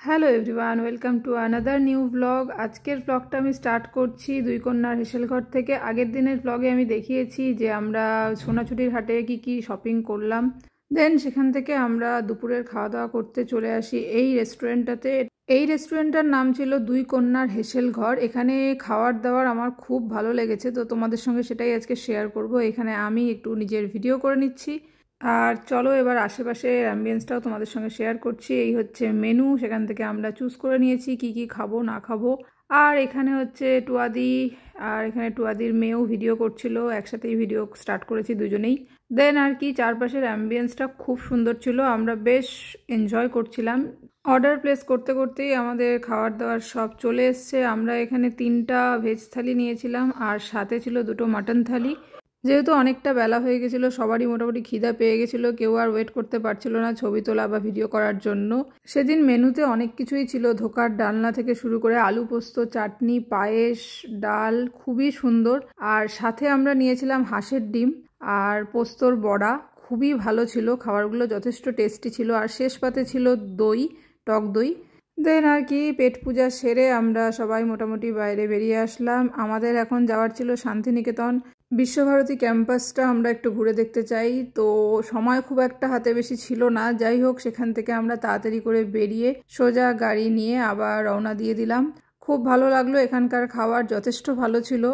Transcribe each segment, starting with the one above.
Hello everyone, welcome to another new blog. আজকের ব্লগটা আমি স্টার্ট করছি দুই কন্যার হেসেলঘর থেকে। আগের দিনের ব্লগে আমি দেখিয়েছি যে আমরা সোনাঝুরির হাটে কি শপিং করলাম। দেন সেখান থেকে আমরা দুপুরের খাওয়া দাওয়া করতে চলে আসি এই রেস্টুরেন্টটাতে। এই রেস্টুরেন্টটার নাম ছিল দুই কন্যার হেসেলঘর। এখানে খাওয়ার দাওয়ার আমার খুব ভালো লেগেছে, তো তোমাদের সঙ্গে সেটাই আজকে শেয়ার করব। এখানে আমি একটু নিজের ভিডিও করে নিচ্ছি। আর চলো এবার আশেপাশের অ্যাম্বিয়েন্সটাও তোমাদের সঙ্গে শেয়ার করছি। এই হচ্ছে মেনু, সেখান থেকে আমরা চুজ করে নিয়েছি কি খাবো না খাবো। আর এখানে হচ্ছে টুয়াদি, আর এখানে টুয়াদির মেয়েও ভিডিও করছিল, একসাথেই ভিডিও স্টার্ট করেছি দুজনেই। দেন আর কি চারপাশের অ্যাম্বিয়েন্সটা খুব সুন্দর ছিল, আমরা বেশ এনজয় করছিলাম। অর্ডার প্লেস করতে করতেই আমাদের খাবার দাবার সব চলে এসছে। আমরা এখানে 3টা ভেজ থালি নিয়েছিলাম আর সাথে ছিল 2টো মাটন থালি। যেহেতু অনেকটা বেলা হয়ে গেছিলো, সবারই মোটামুটি খিদা পেয়ে গেছিলো, কেউ আর ওয়েট করতে পারছিল না ছবি তোলা বা ভিডিও করার জন্য। সেদিন মেনুতে অনেক কিছুই ছিল, ধোকার ডালনা থেকে শুরু করে আলু পোস্ত, চাটনি, পায়েস, ডাল, খুবই সুন্দর। আর সাথে আমরা নিয়েছিলাম হাঁসের ডিম আর পোস্তর বড়া, খুবই ভালো ছিল, খাবারগুলো যথেষ্ট টেস্টি ছিল। আর শেষ পাতে ছিল দই, টক দই। দেন আর কি পেট পূজা সেরে আমরা সবাই মোটামুটি বাইরে বেরিয়ে আসলাম। আমাদের এখন যাওয়ার ছিল শান্তিনিকেতন বিশ্বভারতী ক্যাম্পাসটা আমরা একটু ঘুরে দেখতে চাই, তো সময় খুব একটা হাতে বেশি ছিল না। যাই হোক, সেখান থেকে আমরা তাড়াতাড়ি করে বেরিয়ে সোজা গাড়ি নিয়ে আবার রওনা দিয়ে দিলাম। খুব ভালো লাগলো, এখানকার খাবার যথেষ্ট ভালো ছিল।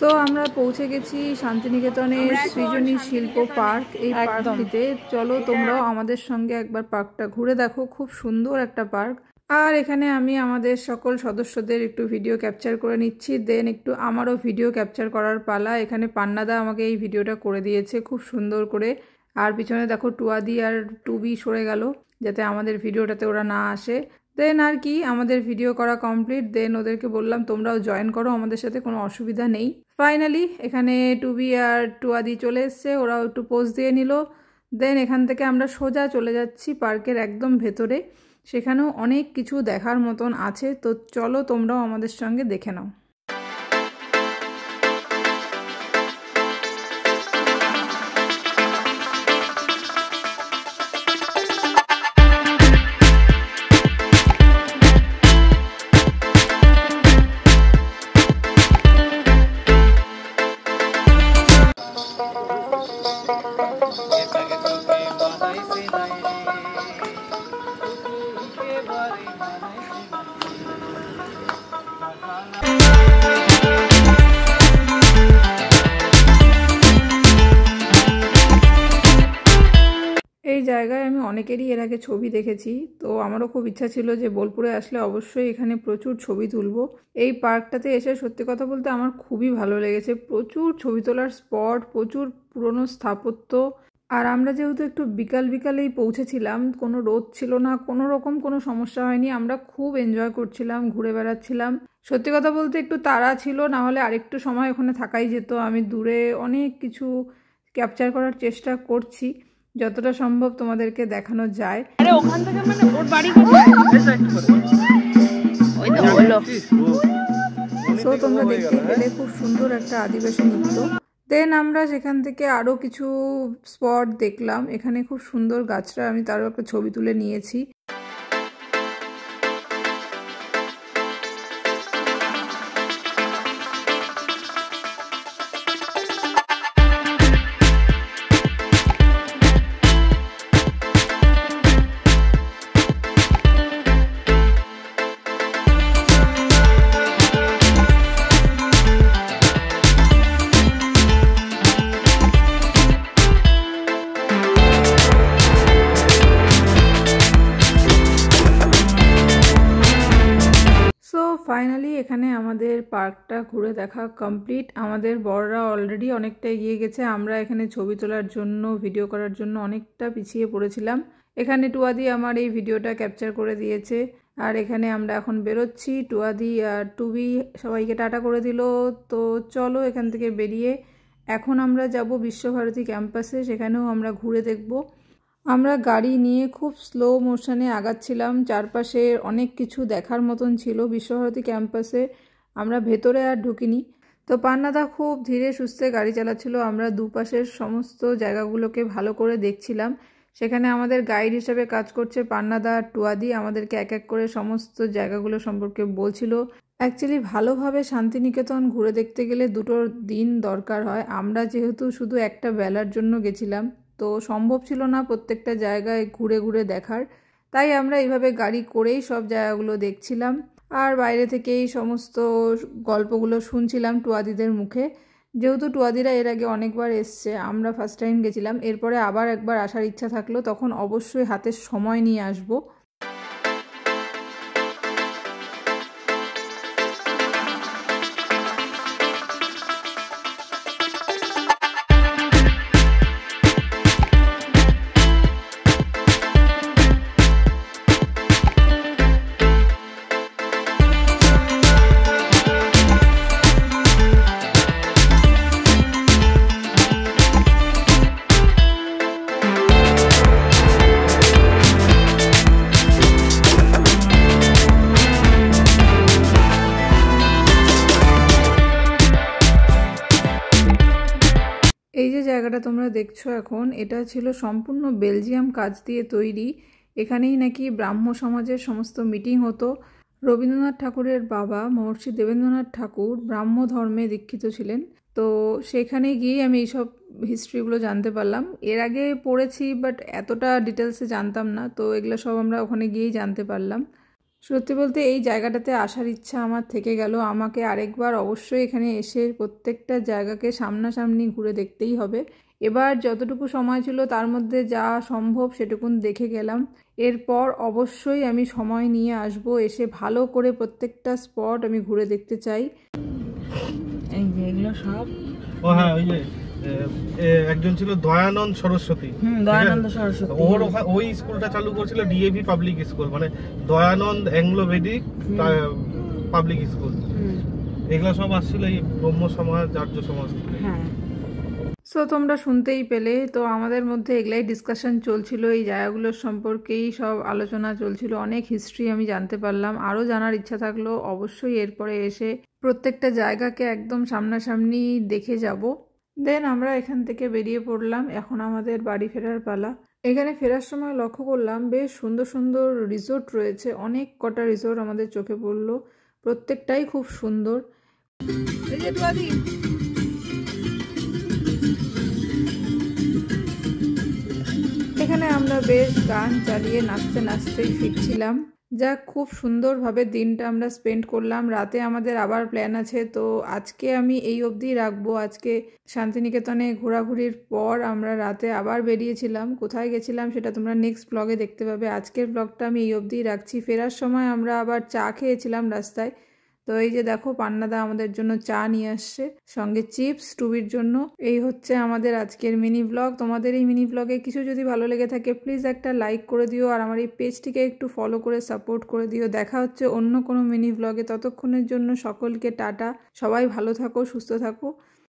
তো আমরা পৌঁছে গেছি শান্তিনিকেতনের সৃজনী শিল্প পার্ক। এই পার্কটিতে চলো তোমরাও আমাদের সঙ্গে একবার পার্কটা ঘুরে দেখো, খুব সুন্দর একটা পার্ক। আর এখানে আমি আমাদের সকল সদস্যদের একটু ভিডিও ক্যাপচার করে নিচ্ছি। দেন একটু আমারও ভিডিও ক্যাপচার করার পালা। এখানে পান্নাদা আমাকে এই ভিডিওটা করে দিয়েছে খুব সুন্দর করে। আর পিছনে দেখো টুয়াদি আর টুবি সরে গেল যাতে আমাদের ভিডিওটাতে ওরা না আসে। দেন আর কি আমাদের ভিডিও করা কমপ্লিট। দেন ওদেরকে বললাম তোমরাও জয়েন করো আমাদের সাথে, কোনো অসুবিধা নেই। ফাইনালি এখানে টুবি আর টুয়াদি চলে এসছে, ওরাও একটু পোজ দিয়ে নিল। দেন এখান থেকে আমরা সোজা চলে যাচ্ছি পার্কের একদম ভেতরে। সেখানেও অনেক কিছু দেখার মতন আছে, তো চলো তোমরাও আমাদের সঙ্গে দেখে নাও। এই জায়গায় আমি অনেকেরই এর আগে ছবি দেখেছি, তো আমারও খুব ইচ্ছা ছিল যে বোলপুরে আসলে অবশ্যই এখানে প্রচুর ছবি তুলবো। এই পার্কটাতে এসে সত্যি কথা বলতে আমার খুবই ভালো লেগেছে, প্রচুর ছবি তোলার স্পট, প্রচুর পুরনো স্থাপত্য। আর আমরা যেহেতু একটু বিকালেই পৌঁছেছিলাম, কোনো রোদ ছিল না, কোনো রকম কোনো সমস্যা হয়নি, আমরা খুব এনজয় করছিলাম, ঘুরে বেড়াচ্ছিলাম। সত্যি কথা বলতে একটু তাড়া ছিল, না হলে আরেকটু সময় ওখানে থাকাই যেত। আমি দূরে অনেক কিছু ক্যাপচার করার চেষ্টা করছি, যতটা সম্ভব তোমাদেরকে দেখানো যায়। আরে ওখান থেকে মানে ওর বাড়ি কোথায়? ওই তো হলো। সো তোমরা দেখতে পেলে খুব সুন্দর একটা আদিবাসী নৃত্য। দেন আমরা সেখান থেকে আরও কিছু স্পট দেখলাম, এখানে খুব সুন্দর গাছটা, আমি তারও একটা ছবি তুলে নিয়েছি। ফাইনালি এখানে আমাদের পার্কটা ঘুরে দেখা কমপ্লিট। আমাদের বড়রা অলরেডি অনেকটা এগিয়ে গেছে, আমরা এখানে ছবি তোলার জন্য, ভিডিও করার জন্য অনেকটা পিছিয়ে পড়েছিলাম। এখানে টুয়াদি আমার এই ভিডিওটা ক্যাপচার করে দিয়েছে। আর এখানে আমরা এখন বেরোচ্ছি, টুয়াদি আর টুবি সবাইকে টাটা করে দিল। তো চলো এখান থেকে বেরিয়ে এখন আমরা যাব বিশ্বভারতী ক্যাম্পাসে, সেখানেও আমরা ঘুরে দেখব। আমরা গাড়ি নিয়ে খুব স্লো মোশনে আগাচ্ছিলাম। চারপাশে অনেক কিছু দেখার মতন ছিল বিশ্বভারতী ক্যাম্পাসে। আমরা ভেতরে আর ঢুকিনি। তো পান্নাদা খুব ধীরে সুস্থে গাড়ি চালাচ্ছিল। আমরা দুপাশের সমস্ত জায়গাগুলোকে ভালো করে দেখছিলাম। সেখানে আমাদের গাইড হিসেবে কাজ করছে পান্নাদা আর টুয়াদি। আমাদেরকে এক এক করে সমস্ত জায়গাগুলো সম্পর্কে বলছিল। অ্যাকচুয়ালি ভালোভাবে শান্তিনিকেতন ঘুরে দেখতে গেলে 2 দিন দরকার হয়। আমরা যেহেতু শুধু একটা বেলার জন্য গেছিলাম, তো সম্ভব ছিল না প্রত্যেকটা জায়গায় ঘুরে ঘুরে দেখার। তাই আমরা এইভাবে গাড়ি করেই সব জায়গাগুলো দেখছিলাম আর বাইরে থেকেই সমস্ত গল্পগুলো শুনছিলাম টুয়াদিদের মুখে। যেহেতু টুয়াদিরা এর আগে অনেকবার এসছে, আমরা ফার্স্ট টাইম গেছিলাম, এরপরে আবার একবার আসার ইচ্ছা থাকলো, তখন অবশ্যই হাতে সময় নিয়ে আসবো। এই যে জায়গাটা তোমরা দেখছো এখন, এটা ছিল সম্পূর্ণ বেলজিয়াম কাঁচ দিয়ে তৈরি। এখানেই নাকি ব্রাহ্ম সমাজের সমস্ত মিটিং হতো। রবীন্দ্রনাথ ঠাকুরের বাবা মহর্ষি দেবেন্দ্রনাথ ঠাকুর ব্রাহ্ম ধর্মে দীক্ষিত ছিলেন। তো সেখানে গিয়েই আমি এইসব হিস্ট্রিগুলো জানতে পারলাম। এর আগে পড়েছি, বাট এতটা ডিটেলসে জানতাম না। তো এগুলো সব আমরা ওখানে গিয়েই জানতে পারলাম। সত্যি বলতে এই জায়গাটাতে আসার ইচ্ছা আমার থেকে গেল। আমাকে আরেকবার অবশ্যই এখানে এসে প্রত্যেকটা জায়গাকে সামনাসামনি ঘুরে দেখতেই হবে। এবার যতটুকু সময় ছিল তার মধ্যে যা সম্ভব সেটুকুন দেখে গেলাম। এরপর অবশ্যই আমি সময় নিয়ে আসব, এসে ভালো করে প্রত্যেকটা স্পট আমি ঘুরে দেখতে চাই। এই যে এগুলো সব হ্যাঁ, ওই যে একজন ছিল দয়ানন্দ সরস্বতী। দয়ানন্দ সরস্বতী, ওই স্কুলটা চালু করেছিল ডিএভি পাবলিক স্কুল, মানে দয়ানন্দ অ্যাংলো বেদিক পাবলিক স্কুল। এগুলো সব আসছিল এই ব্রহ্ম সমাজ, আর্য সমাজ। হ্যাঁ। সো তোমরা শুনতেই পেলে, তো আমাদের মধ্যে এগুলাই ডিসকাশন চলছিল, এই জায়গাগুলোর সম্পর্কেই সব আলোচনা চলছিল। অনেক হিস্ট্রি আমি জানতে পারলাম। আরও জানার ইচ্ছা থাকলো, অবশ্যই এরপরে এসে প্রত্যেকটা জায়গাকে একদম সামনাসামনি দেখে যাব। দেন আমরা এখান থেকে বেরিয়ে পড়লাম। এখন আমাদের বাড়ি ফেরার পালা। এখানে ফেরার সময় লক্ষ্য করলাম বেশ সুন্দর সুন্দর রিসোর্ট রয়েছে। অনেক কটা রিসোর্ট আমাদের চোখে পড়লো, প্রত্যেকটাই খুব সুন্দর। এখানে আমরা বেশ গান চালিয়ে নাচতে নাচতেই ফিরছিলাম। যা খুব সুন্দরভাবে দিনটা আমরা স্পেন্ড করলাম। রাতে আমাদের আবার প্ল্যান আছে, তো আজকে আমি এই অবধি রাখবো। আজকে শান্তিনিকেতনে ঘোরাঘুরির পর আমরা রাতে আবার বেরিয়েছিলাম। কোথায় গেছিলাম সেটা তোমরা নেক্সট ব্লগে দেখতে পাবে। আজকের ব্লগটা আমি এই অবধি রাখছি। ফেরার সময় আমরা আবার চা খেয়েছিলাম রাস্তায়। তো এই যে দেখো, পান্নাদা আমাদের জন্য চা নিয়ে আসছে, সঙ্গে চিপস টুবির জন্য। এই হচ্ছে আমাদের আজকের মিনি ব্লগ। তোমাদের এই মিনি ব্লগে কিছু যদি ভালো লেগে থাকে প্লিজ একটা লাইক করে দিও, আর আমার এই পেজটিকে একটু ফলো করে সাপোর্ট করে দিও। দেখা হচ্ছে অন্য কোনো মিনি ব্লগে। ততক্ষণের জন্য সকলকে টাটা। সবাই ভালো থাকো, সুস্থ থাকো।